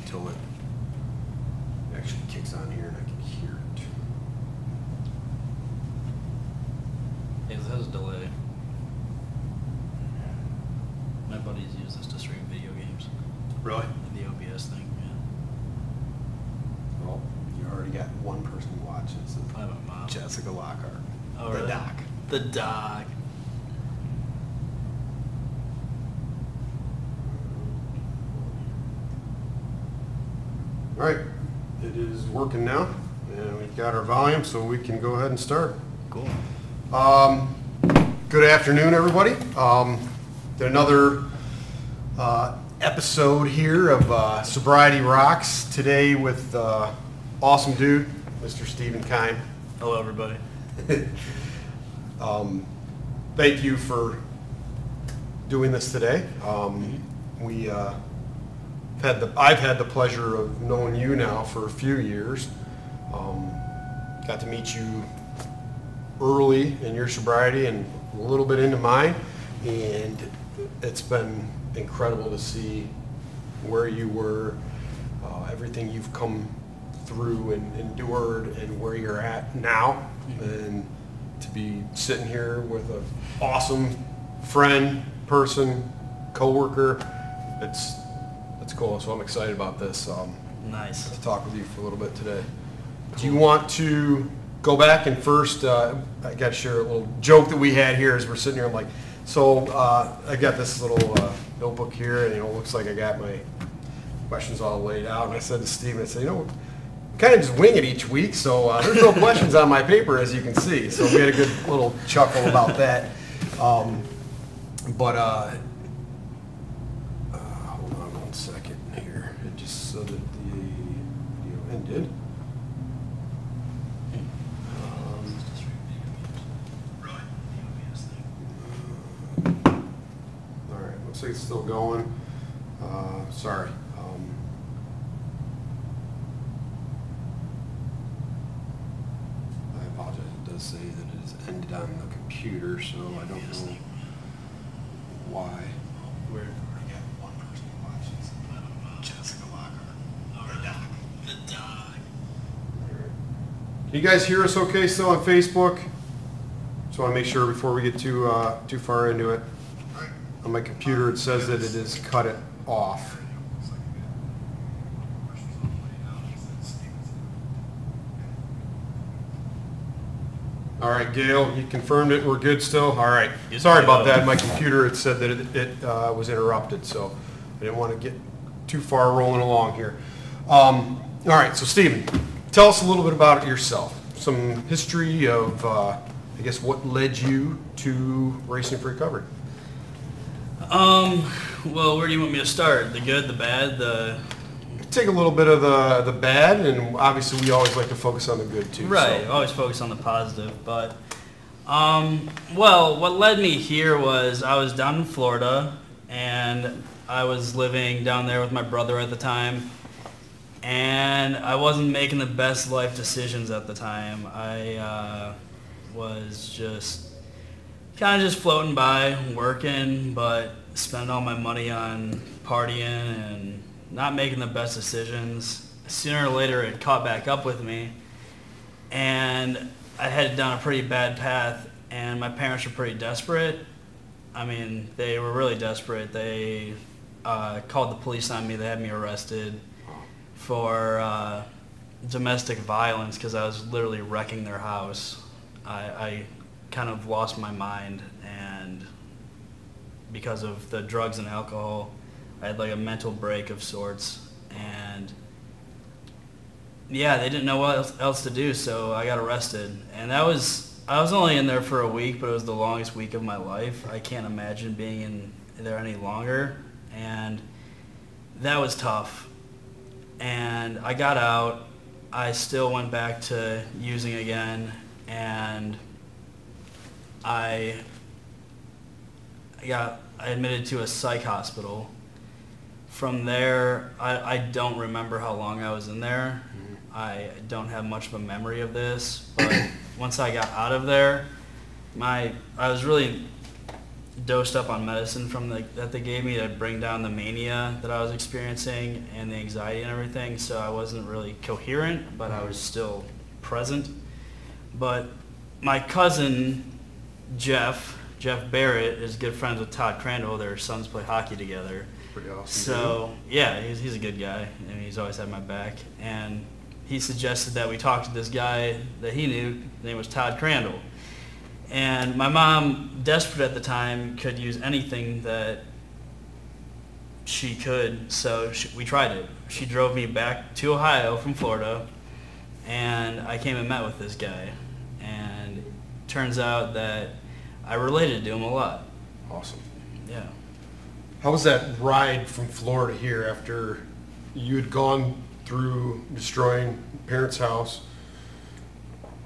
until it actually kicks on here and I can hear it. It has a delay. My buddies use this to stream video games. Really? The OBS thing, yeah. Well, you already got one person watching. So Probably my mom. Jessica Lockhart. Oh, the really? doc. The doc. All right, it is working now, and we've got our volume, so we can go ahead and start. Cool. Good afternoon, everybody. Another episode here of Sobriety Rocks. Today with awesome dude, Mr. Stephen Kime. Hello, everybody. Thank you for doing this today. I've had the pleasure of knowing you now for a few years. Got to meet you early in your sobriety and a little bit into mine, and it's been incredible to see where you were, everything you've come through and endured, and where you're at now, and to be sitting here with an awesome friend, person, coworker. It's cool, so I'm excited about this. Nice. To talk with you for a little bit today. Cool. Do you want to go back and first, I got to share a little joke that we had here as we're sitting here. I'm like, so I got this little notebook here, and it looks like I got my questions all laid out. And I said to Steve, I said, we kind of just wing it each week, so there's no questions on my paper, as you can see. So we had a good little chuckle about that. Hold on one second here. It just so that the video ended. All right, looks like it's still going. Sorry. I apologize. It does say that it is ended on the computer, so I don't know why. Weird. We got one person who watches. Jessica Lockhart. The doc. Can you guys hear us okay still on Facebook? Just want to make sure before we get too far into it. On my computer it says that it is cut it off. All right, Gail, you confirmed it. We're good still? All right. Sorry about that. My computer, it said that it was interrupted, so I didn't want to get too far rolling along here. All right, so Stephen, tell us a little bit about yourself. Some history of, I guess, what led you to Racing for Recovery. Well, where do you want me to start? The good, the bad, the... Take a little bit of the bad, and obviously we always like to focus on the good too. Right, So. always focus on the positive, but well, what led me here was I was down in Florida, and I was living down there with my brother at the time, and I wasn't making the best life decisions at the time. I was just kind of just floating by, working, but spending all my money on partying and not making the best decisions. Sooner or later it caught back up with me, and I headed down a pretty bad path, and my parents were pretty desperate. I mean, they were really desperate. They called the police on me. They had me arrested for domestic violence because I was literally wrecking their house. I kind of lost my mind, and because of the drugs and alcohol, I had like a mental break of sorts, and yeah, they didn't know what else to do, so I got arrested. And I was only in there for a week, but it was the longest week of my life. I can't imagine being in there any longer, and that was tough. And I got out. I still went back to using again, and I got admitted to a psych hospital. From there, I don't remember how long I was in there. I don't have much of a memory of this, but once I got out of there, I was really dosed up on medicine that they gave me to bring down the mania that I was experiencing and the anxiety and everything. So I wasn't really coherent, but I was still present. But my cousin Jeff Barrett is good friends with Todd Crandall. Their sons play hockey together. Pretty awesome. So yeah, he's a good guy, and he's always had my back. And he suggested that we talk to this guy that he knew. His name was Todd Crandall. And my mom, desperate at the time, could use anything that she could, so we tried it. She drove me back to Ohio from Florida, and I came and met with this guy. And it turns out that I related to him a lot. Awesome. Yeah. How was that ride from Florida here after you had gone through destroying parents' house?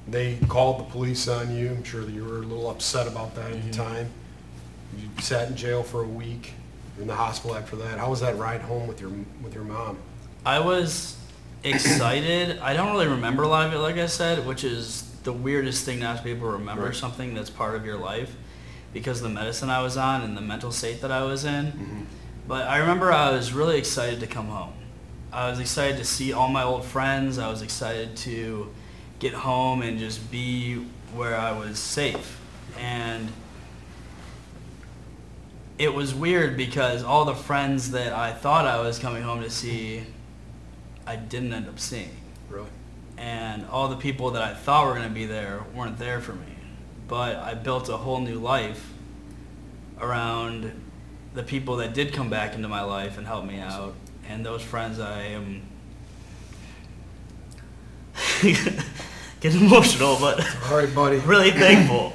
They called the police on you. I'm sure that you were a little upset about that at the time. You sat in jail for a week, in the hospital after that. How was that ride home with your mom? I was excited. I don't really remember a lot of it, like I said, which is the weirdest thing not to be able to remember Right. something that's part of your life because of the medicine I was on and the mental state that I was in. Mm-hmm. But I remember I was really excited to come home. I was excited to see all my old friends. I was excited to get home and just be where I was safe. And it was weird because all the friends that I thought I was coming home to see, I didn't end up seeing. Really? And all the people that I thought were going to be there weren't there for me. But I built a whole new life around the people that did come back into my life and help me out. And those friends I am getting emotional, but All right, buddy. really thankful.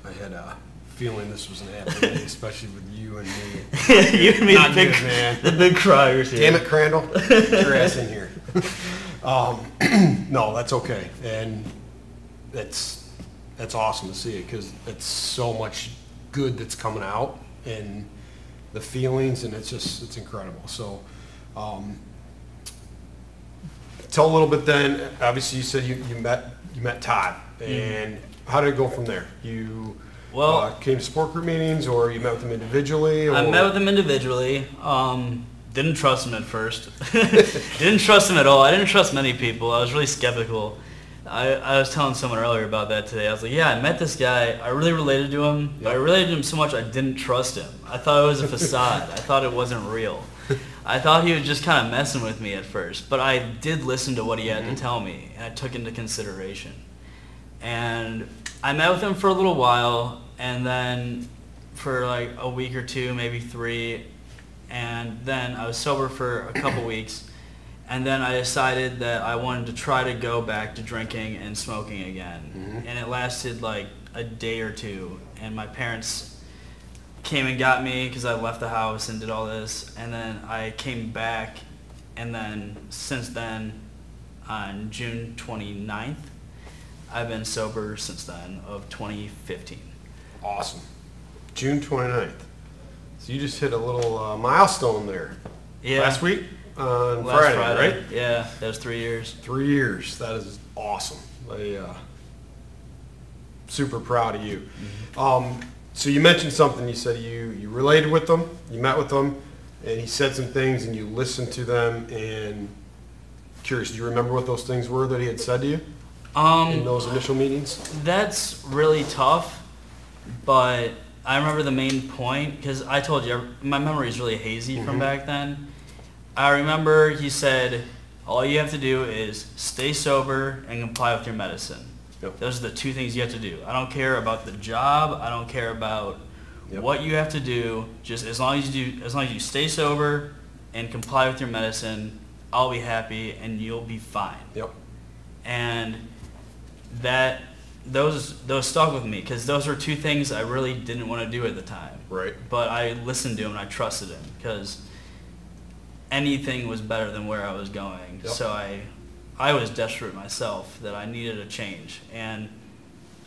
I had a feeling this was an happy day, especially with you and me. You and me, Not the big, good, man. the big criers here. Damn it, Crandall. Get your ass in here. No, that's okay. And that's awesome to see it because it's so much good that's coming out and the feelings, and it's incredible. So tell a little bit then. Obviously, you said you met Todd, and how did it go from there? You came to support group meetings, or you met with him individually? Or? I met with him individually. Didn't trust him at first. Didn't trust him at all. I didn't trust many people. I was really skeptical. I was telling someone earlier about that today. I was like, yeah, I met this guy. I really related to him, but I related to him so much I didn't trust him. I thought it was a facade. I thought it wasn't real. I thought he was just kind of messing with me at first, but I did listen to what he had to tell me, and I took into consideration. And I met with him for a little while, and then for like a week or two, maybe 3, and then I was sober for a couple weeks, and then I decided that I wanted to try to go back to drinking and smoking again. And it lasted like a day or two, and my parents came and got me because I left the house and did all this, and then I came back, and then since then, on June 29th, I've been sober since then of 2015. Awesome. June 29th. So you just hit a little milestone there. Yeah. Last week on Last Friday, right? Yeah, that was 3 years. 3 years. That is awesome. Super proud of you. So you mentioned something. You said you related with them, you met with them, and he said some things, and you listened to them. And curious, do you remember what those things were that he had said to you in those initial meetings? That's really tough, but I remember the main point because I told you my memory is really hazy from back then. I remember he said, all you have to do is stay sober and comply with your medicine. Yep. Those are the 2 things you have to do. I don't care about the job. I don't care about what you have to do. Just as long as you stay sober and comply with your medicine, I'll be happy and you'll be fine. Yep. And those stuck with me because those were 2 things I really didn't want to do at the time. Right. But I listened to him and I trusted him because anything was better than where I was going. Yep. So I was desperate myself that I needed a change. And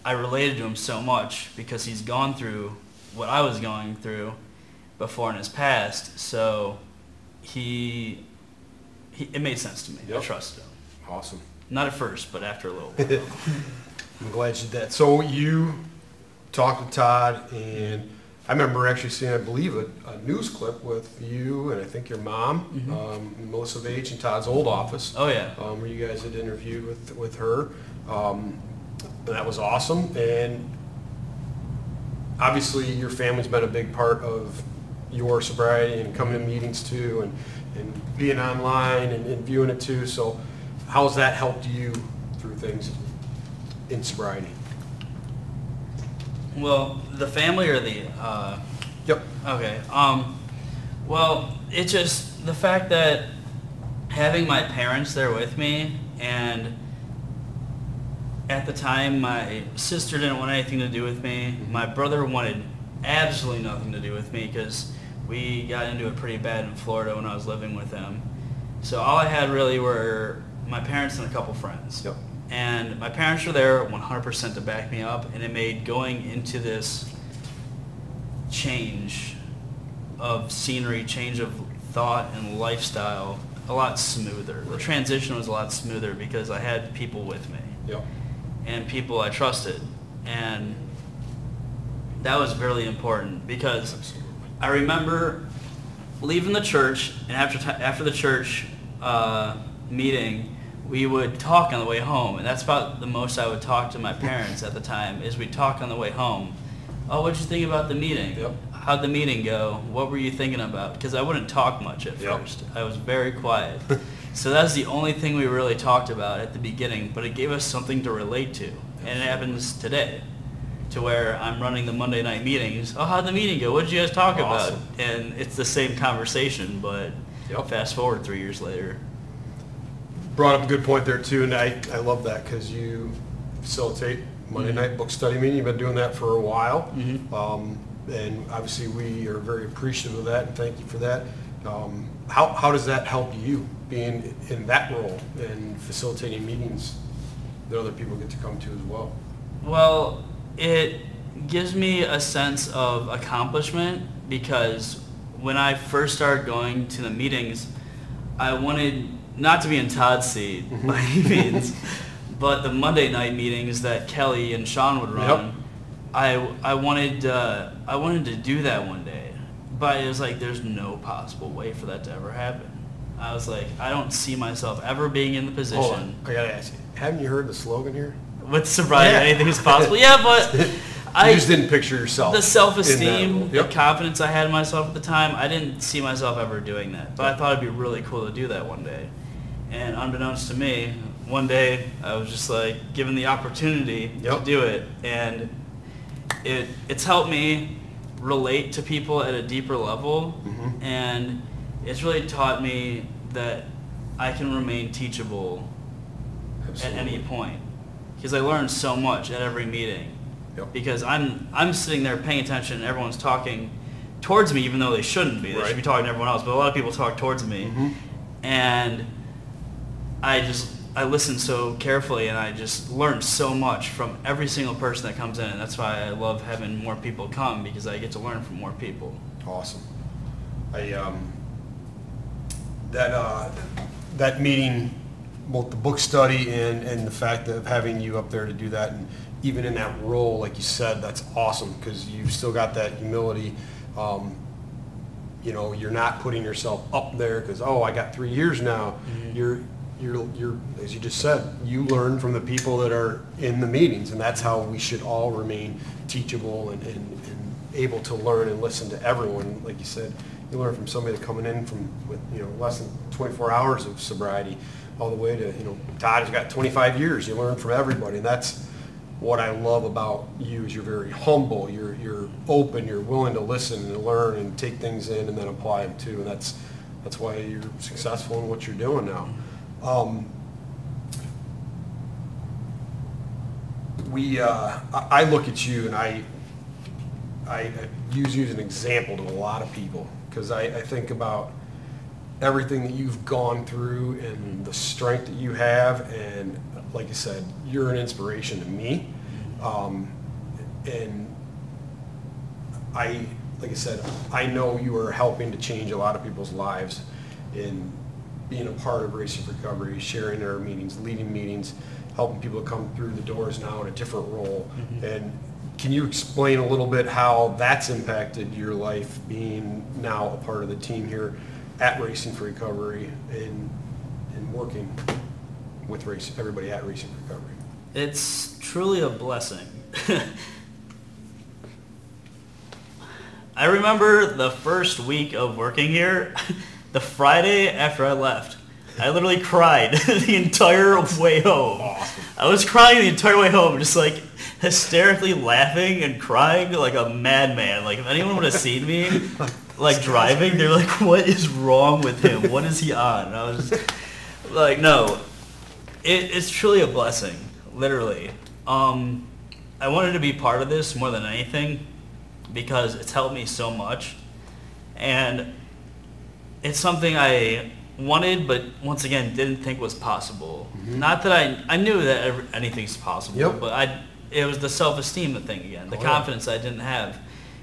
I related to him so much because he's gone through what I was going through before in his past. So it made sense to me. Yep. I trusted him. Awesome. Not at first, but after a little while. I'm glad you did that. So you talked to Todd, and I remember actually seeing, I believe, a news clip with you and I think your mom, Melissa Vage, in Todd's old office. Oh yeah. Where you guys had interviewed with her. That was awesome, and obviously your family's been a big part of your sobriety and coming to meetings too, and being online and viewing it too. So how's that helped you through things in sobriety? Well, the family or the Yep. okay. Well, it's just the fact that having my parents there with me, and at the time my sister didn't want anything to do with me. My brother wanted absolutely nothing to do with me because we got into it pretty bad in Florida when I was living with him. So all I had really were my parents and a couple friends. Yep. And my parents were there 100% to back me up, and it made going into this change of scenery, change of thought and lifestyle a lot smoother. The transition was a lot smoother because I had people with me. Yep. And people I trusted. And that was really important because Absolutely. I remember leaving the church, and after the church meeting, we would talk on the way home, and that's about the most I would talk to my parents at the time, is we'd talk on the way home. Oh, what'd you think about the meeting? Yep. How'd the meeting go? What were you thinking about? Because I wouldn't talk much at Yep. first. I was very quiet. So that's the only thing we really talked about at the beginning, but it gave us something to relate to. And it happens today, to where I'm running the Monday night meetings. Oh, how'd the meeting go? What did you guys talk Awesome. about? And it's the same conversation, but Yep. fast forward 3 years later. Brought up a good point there too, and I love that because you facilitate Monday night book study meeting. You've been doing that for a while, and obviously we are very appreciative of that, and thank you for that. How does that help you being in that role and facilitating meetings that other people get to come to as well? Well, it gives me a sense of accomplishment because when I first started going to the meetings, I wanted not to be in Todd's seat by any means, but the Monday night meetings that Kelly and Sean would run, I wanted to do that one day, but it was like there's no possible way for that to ever happen. I was like, I don't see myself ever being in the position. Hold on, I gotta ask you, haven't you heard the slogan here? With sobriety, anything is possible. Yeah, but You just didn't picture yourself. The in self-esteem, that role. the confidence I had in myself at the time, I didn't see myself ever doing that. But I thought it'd be really cool to do that one day. And unbeknownst to me, one day I was just like given the opportunity to do it. And it's helped me relate to people at a deeper level. And it's really taught me that I can remain teachable Absolutely. at any point. Because I learned so much at every meeting. Yep. Because I'm sitting there paying attention and everyone's talking towards me even though they shouldn't be. They Right. should be talking to everyone else, but a lot of people talk towards me. And I listen so carefully and I just learn so much from every single person that comes in, and that's why I love having more people come, because I get to learn from more people. Awesome. That meeting, both the book study and the fact of having you up there to do that, and even in that role, like you said, that's awesome because you've still got that humility. You're not putting yourself up there because, I got 3 years now. You're, as you just said, you learn from the people that are in the meetings, and that's how we should all remain teachable and able to learn and listen to everyone. Like you said, you learn from somebody coming in with less than 24 hours of sobriety, all the way to Todd has got 25 years. You learn from everybody, and that's what I love about you. Is you're very humble, you're open, you're willing to listen and learn and take things in and then apply them too, and that's why you're successful in what you're doing now. I look at you and I use you as an example to a lot of people because I think about everything that you've gone through and the strength that you have, and like I said, you're an inspiration to me. And like I said, I know you are helping to change a lot of people's lives in being a part of Race for Recovery, sharing our meetings, leading meetings, helping people come through the doors now in a different role, and Can you explain a little bit how that's impacted your life, being now a part of the team here at Racing for Recovery and working with everybody at Racing for Recovery? It's truly a blessing. I remember the first week of working here, the Friday after I left, I literally cried the entire way home. Awesome. I was crying the entire way home, just like hysterically laughing and crying like a madman. Like if anyone would have seen me like driving, they're like, what is wrong with him? What is he on? And I was just like, no, it's truly a blessing, literally. I wanted to be part of this more than anything because it's helped me so much. And it's something I wanted, but once again, didn't think was possible. Mm-hmm. Not that I knew that anything's possible, yep. but it was the self-esteem thing again, the confidence I didn't have.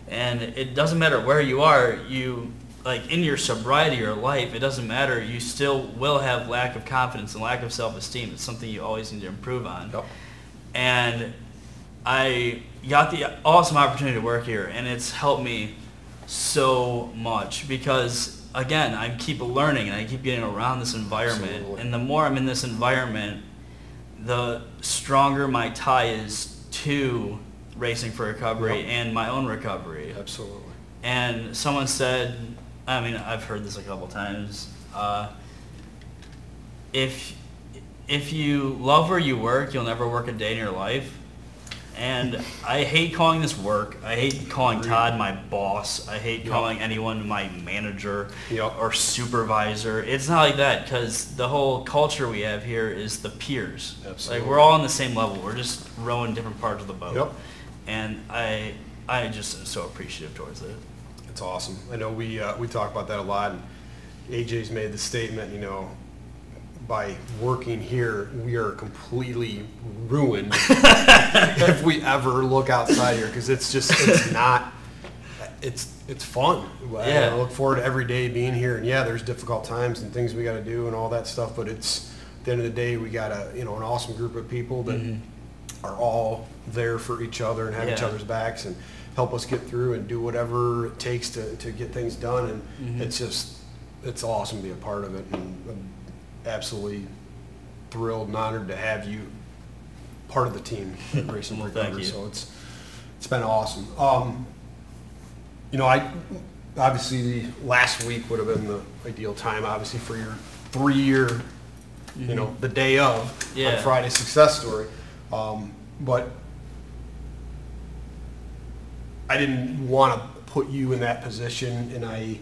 And it doesn't matter where you are, like in your sobriety or life, it doesn't matter, you still will have lack of confidence and lack of self-esteem. It's something you always need to improve on. Yep. And I got the awesome opportunity to work here, and it's helped me so much because, again, I keep learning and I keep getting around this environment. Absolutely. And the more I'm in this environment, the stronger my tie is to Racing for Recovery and my own recovery. Absolutely. And someone said, I mean, I've heard this a couple times, if you love where you work, you'll never work a day in your life. And I hate calling this work. I hate calling Todd my boss. I hate calling anyone my manager or supervisor. It's not like that because the whole culture we have here is the peers. Absolutely. Like we're all on the same level. We're just rowing different parts of the boat. Yep. And I just am so appreciative towards it. It's awesome. I know we talk about that a lot. And AJ's made the statement, by working here, we are completely ruined if we ever look outside here because it's fun. Yeah. I look forward to every day being here, and there's difficult times and things we got to do and all that stuff, but it's at the end of the day we got an awesome group of people that are all there for each other and have each other's backs and help us get through and do whatever it takes to get things done, and it's awesome to be a part of it, and I'm absolutely thrilled and honored to have you part of the team at Racing for Recovery. So it's been awesome. I obviously last week would have been the ideal time, obviously, for your 3-year, the day of on Friday success story. But I didn't want to put you in that position, and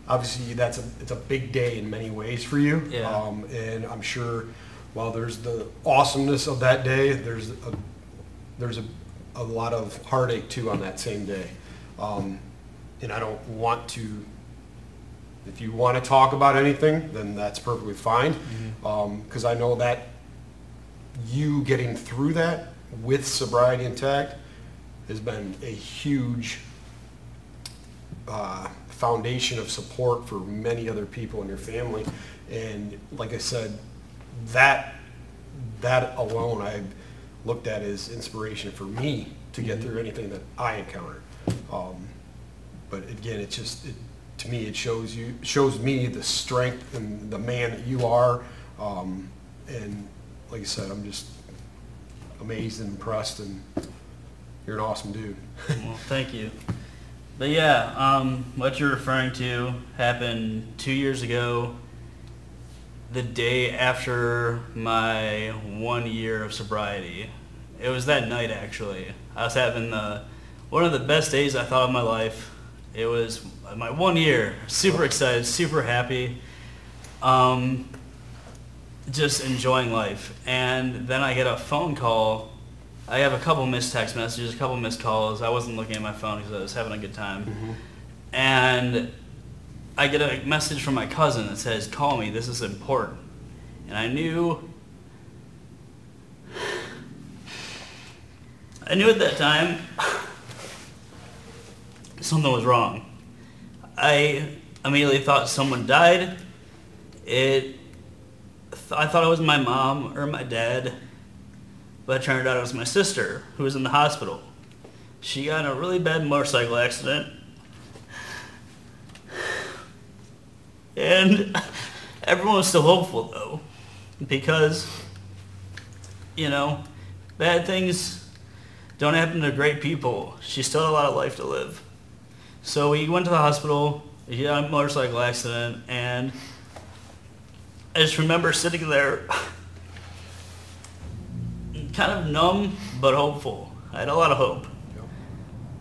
obviously it's a big day in many ways for you. Yeah. And I'm sure while there's the awesomeness of that day, there's a lot of heartache too on that same day. And I don't want to, if you want to talk about anything, then that's perfectly fine. Because I know that you getting through that with sobriety intact has been a huge foundation of support for many other people in your family. And like I said, that alone I looked at as inspiration for me to get through anything that I encountered. But again, to me, it shows me the strength and the man that you are. And like I said, I'm just amazed and impressed, and you're an awesome dude. Well, thank you. But what you're referring to happened 2 years ago, the day after my 1 year of sobriety. It was that night, actually. I was having one of the best days I thought of my life. It was my 1 year. Super excited, super happy. Just enjoying life. And then I get a phone call. I have a couple missed text messages, a couple missed calls. I wasn't looking at my phone because I was having a good time. And I get a message from my cousin that says, "Call me, this is important." And I knew at that time something was wrong. I immediately thought someone died. I thought it was my mom or my dad, but it turned out it was my sister who was in the hospital. She got in a really bad motorcycle accident. And everyone was still hopeful, though, because, you know, bad things don't happen to great people. She still had a lot of life to live. So we went to the hospital. He had a motorcycle accident, and I just remember sitting there kind of numb but hopeful. I had a lot of hope.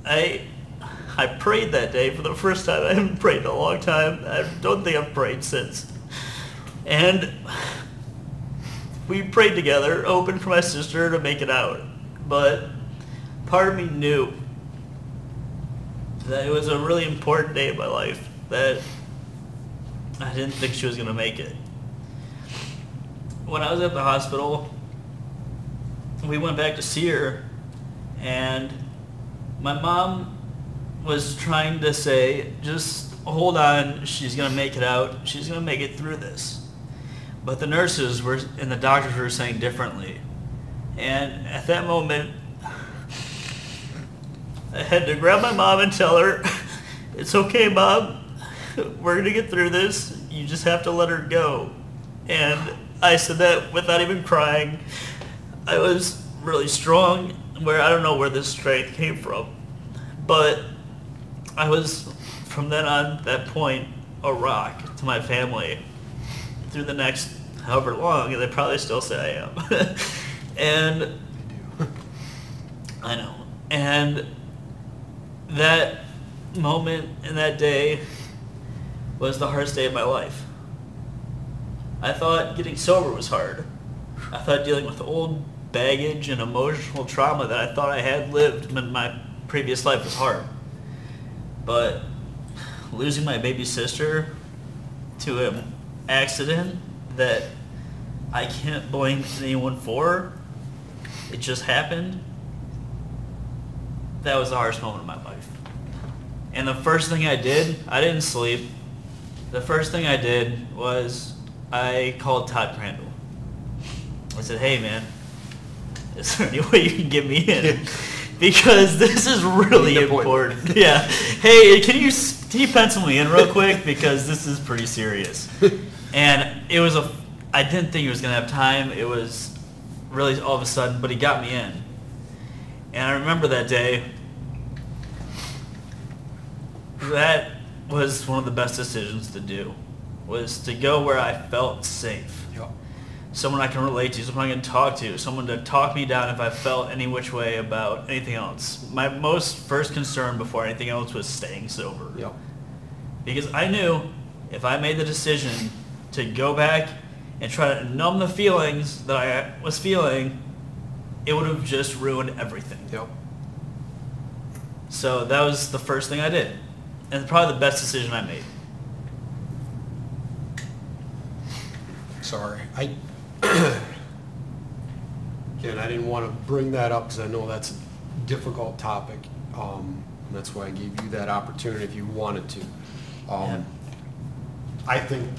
I prayed that day for the first time. I haven't prayed in a long time. I don't think I've prayed since. And we prayed together, hoping for my sister to make it out. But part of me knew that it was a really important day in my life, that I didn't think she was going to make it. When I was at the hospital, we went back to see her, and my mom was trying to say, just hold on, she's going to make it out, she's going to make it through this. But the nurses were and the doctors were saying differently. And at that moment, I had to grab my mom and tell her, it's okay, Mom, we're going to get through this, you just have to let her go. And I said that without even crying. I was really strong, where I don't know where this strength came from. But I was, from then on, that point, a rock to my family through the next however long, and they probably still say I am. And I know. And that moment and that day was the hardest day of my life. I thought getting sober was hard. I thought dealing with old baggage and emotional trauma that I thought I had lived in my previous life was hard. But losing my baby sister to an accident that I can't blame anyone for, it just happened, that was the hardest moment of my life. And the first thing I did, I didn't sleep. The first thing I did was I called Todd Crandall. I said, hey man, is there any way you can get me in? Because this is really important. Yeah. Hey, can you pencil me in real quick? Because this is pretty serious. And it was I didn't think he was going to have time. It was really all of a sudden, but he got me in. And I remember that day, that was one of the best decisions to do, was to go where I felt safe. Yep. Someone I can relate to, someone I can talk to, someone to talk me down if I felt any which way about anything else. My first concern before anything else was staying sober. Yep. Because I knew if I made the decision to go back and try to numb the feelings that I was feeling, it would have just ruined everything. Yep. So that was the first thing I did. And probably the best decision I made. Sorry. Again, I didn't want to bring that up because I know that's a difficult topic. That's why I gave you that opportunity if you wanted to. Yeah. I think,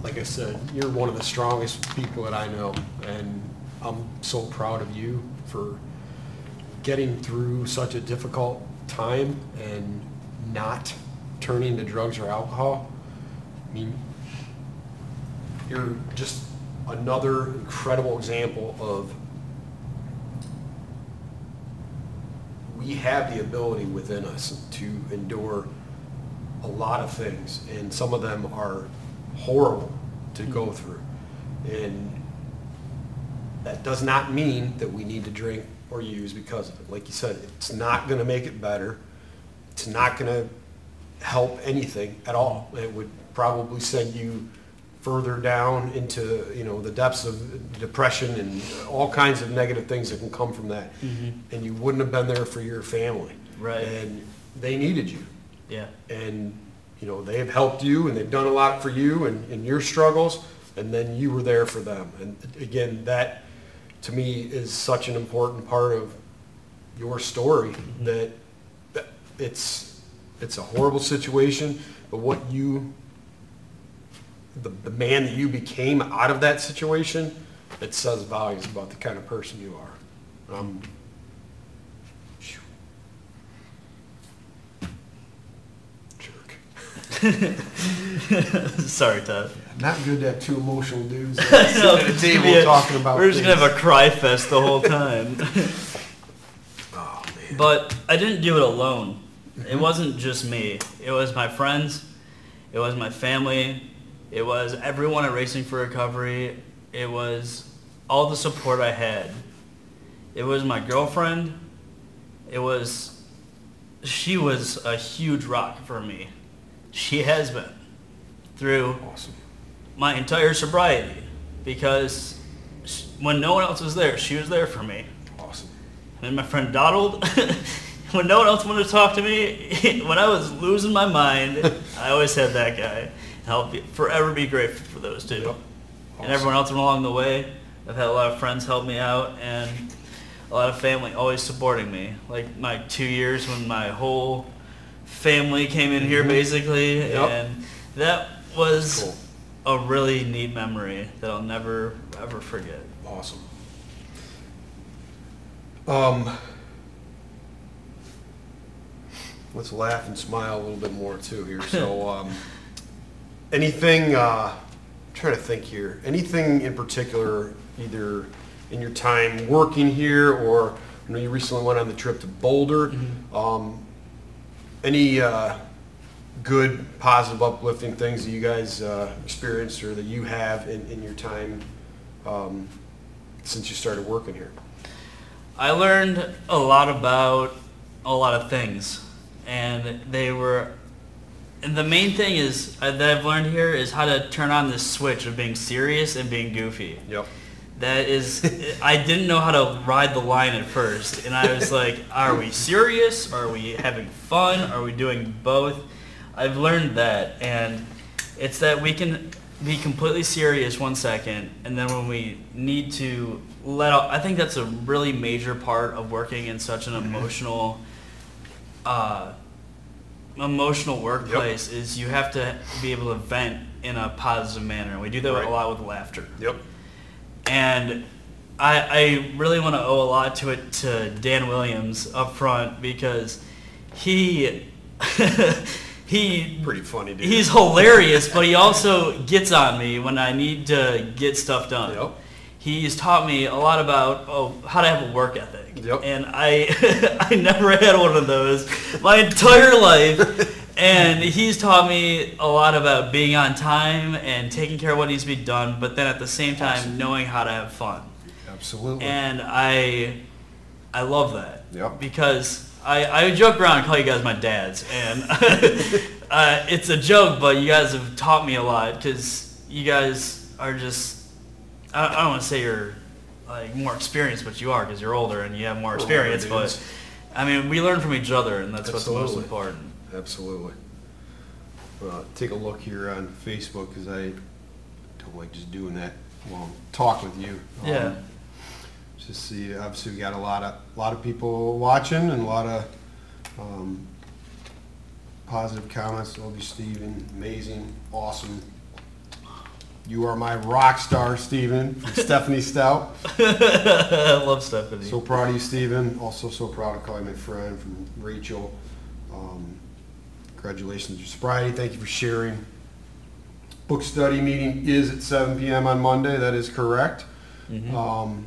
like I said, you're one of the strongest people that I know, and I'm so proud of you for getting through such a difficult time and not turning to drugs or alcohol. I mean, you're just another incredible example of we have the ability within us to endure a lot of things, and some of them are horrible to go through. And that does not mean that we need to drink or use because of it. Like you said, it's not going to make it better. It's not going to help anything at all. It would probably send you further down into, you know, the depths of depression and all kinds of negative things that can come from that. Mm-hmm. And you wouldn't have been there for your family. Right. And they needed you. Yeah. And, you know, they have helped you and they've done a lot for you and your struggles, and then you were there for them. And again, that to me is such an important part of your story. Mm-hmm. that it's a horrible situation, but what you, the man that you became out of that situation it says volumes about the kind of person you are. Jerk. Sorry, Todd. Not good to have two emotional dudes No, sitting at a table talking about we're just things. gonna have a cry fest the whole time. Oh, man. But I didn't do it alone. It wasn't just me. It was my friends. It was my family. It was everyone at Racing for Recovery. It was all the support I had. It was my girlfriend. She was a huge rock for me. She has been through Awesome. my entire sobriety, because when no one else was there, she was there for me. Awesome. And then my friend Donald, when no one else wanted to talk to me, when I was losing my mind, I always had that guy. And I'll forever be grateful for those two. Yep. Awesome. And everyone else along the way. I've had a lot of friends help me out, and a lot of family always supporting me. Like my 2 years when my whole family came in here, basically, Yep. and that was Cool. a really neat memory that I'll never ever forget. Awesome. Let's laugh and smile a little bit more too here. So, anything? I'm trying to think here. Anything in particular, either in your time working here, or I know you recently went on the trip to Boulder. Any good, positive, uplifting things that you guys experienced or that you have in your time since you started working here? I learned a lot about a lot of things, and the main thing is that I've learned here is how to turn on this switch of being serious and being goofy. Yep. That is, I didn't know how to ride the line at first, and I was like, are we serious? Are we having fun? Are we doing both? I've learned that, and it's that we can be completely serious 1 second, and then when we need to let out, I think that's a really major part of working in such an emotional workplace, is you have to be able to vent in a positive manner. We do that Right. a lot with laughter. Yep. And I really want to owe a lot to it to Dan Williams up front, because he Pretty funny, dude. he's hilarious, but he also gets on me when I need to get stuff done. Yep. He's taught me a lot about how to have a work ethic. Yep. And I I never had one of those my entire life. And he's taught me a lot about being on time and taking care of what needs to be done, but then at the same time Awesome. knowing how to have fun. Absolutely. And I love that. Yep. Because I joke around and call you guys my dads, and it's a joke, but you guys have taught me a lot, because you guys are just, I don't want to say you're like more experienced, but you are, because you're older and you have more experience, but I mean, we learn from each other, and that's what's most Absolutely. important. Absolutely. Take a look here on Facebook, because I don't like just doing that while I'm talking with you. Yeah. Just see, obviously we got a lot of people watching, and a lot of positive comments. Love you, Steven. Amazing, awesome. You are my rock star, Steven. From Stephanie Stout. I love Stephanie. So proud of you, Steven. Also so proud to call you my friend. From Rachel. Congratulations on your sobriety. Thank you for sharing. Book study meeting is at 7 p.m. on Monday. That is correct. Mm-hmm.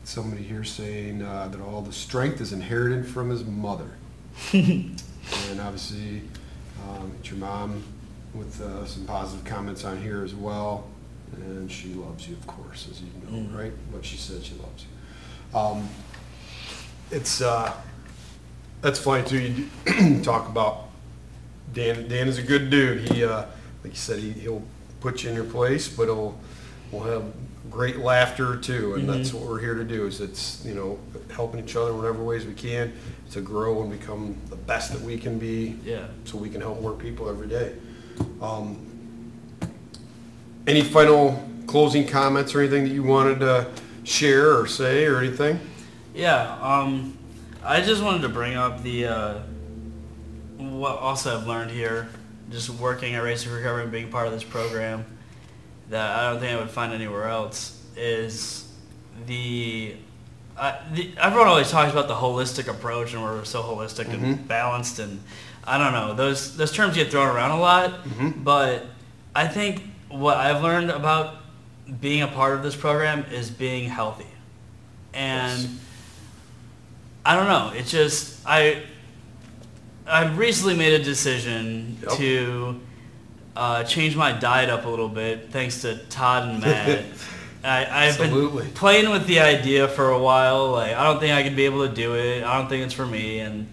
Somebody here saying that all the strength is inherited from his mother. And obviously, it's your mom with some positive comments on here as well. And she loves you, of course, as you know, right? What she said, she loves you. It's that's funny too. You talk about Dan. Dan is a good dude. He, like you said, he'll put you in your place, but we'll have great laughter too, and that's what we're here to do. Is it's helping each other in whatever ways we can to grow and become the best that we can be. Yeah. So we can help more people every day. Any final closing comments or anything that you wanted to share or say or anything? Yeah, I just wanted to bring up what also I've learned here, just working at Racing for Recovery and being part of this program, that I don't think I would find anywhere else is everyone always talks about the holistic approach, and we're so holistic and balanced, and I don't know, those terms get thrown around a lot, but I think what I've learned about being a part of this program is being healthy. And I don't know, it's just, I recently made a decision to change my diet up a little bit, thanks to Todd and Matt. I've been playing with the idea for a while. Like, I don't think I could be able to do it. I don't think it's for me. And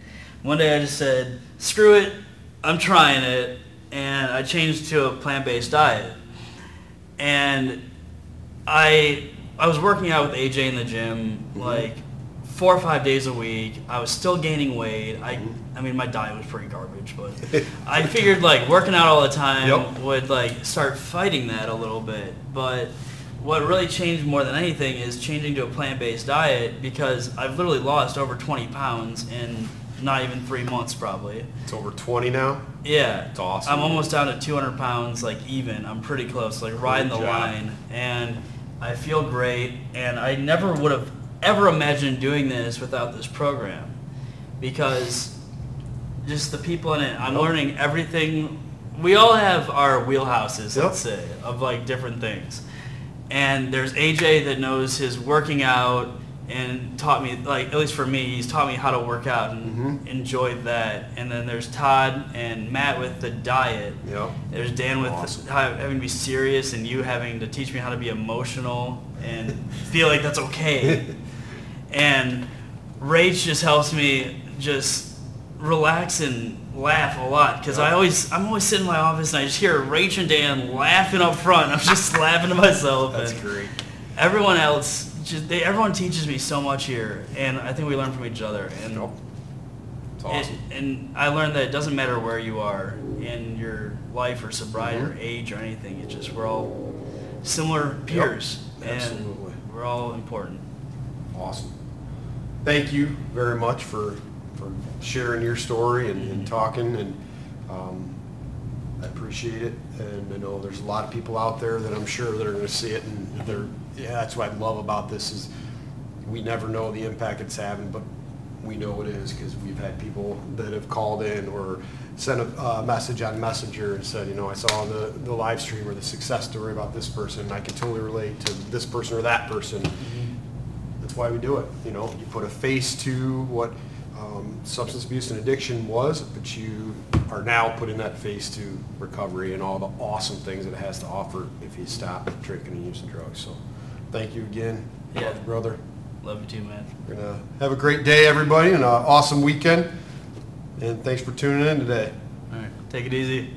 one day I just said, screw it, I'm trying it. And I changed to a plant-based diet. And I was working out with AJ in the gym like 4 or 5 days a week. I was still gaining weight. I mean, my diet was pretty garbage, but I figured like working out all the time would like start fighting that a little bit. But what really changed more than anything is changing to a plant-based diet, because I've literally lost over 20 pounds in not even 3 months probably. It's over 20 now? Yeah. It's awesome. I'm almost down to 200 pounds, like even. I'm pretty close, like riding the line. And I feel great, and I never would have ever imagined doing this without this program, because just the people in it, I'm learning everything. We all have our wheelhouses, let's say, of like different things. And there's AJ that knows his working out and taught me, like, at least for me, he's taught me how to work out and enjoyed that. And then there's Todd and Matt with the diet. There's Dan with having to be serious, and you having to teach me how to be emotional and feel like that's okay. And Rach just helps me just relax and laugh a lot, because I'm always sitting in my office and I just hear Rach and Dan laughing up front. I'm just laughing to myself. That's great. Everyone else, everyone teaches me so much here, and I think we learn from each other. And it's awesome. And I learned that it doesn't matter where you are in your life or sobriety or age or anything. It's just we're all similar peers, and we're all important. Awesome. Thank you very much for sharing your story and talking, and I appreciate it. And I know there's a lot of people out there that I'm sure that are going to see it, and that's what I love about this, is we never know the impact it's having, but we know it is, because we've had people that have called in or sent a message on Messenger and said, I saw the live stream or the success story about this person, and I can totally relate to this person or that person. That's why we do it. You put a face to what substance abuse and addiction was, but you are now putting that face to recovery and all the awesome things that it has to offer if you stop drinking and using drugs. So thank you again. Love you, brother. Love you too, man. We're going to have a great day, everybody, and an awesome weekend. And thanks for tuning in today. All right. Take it easy.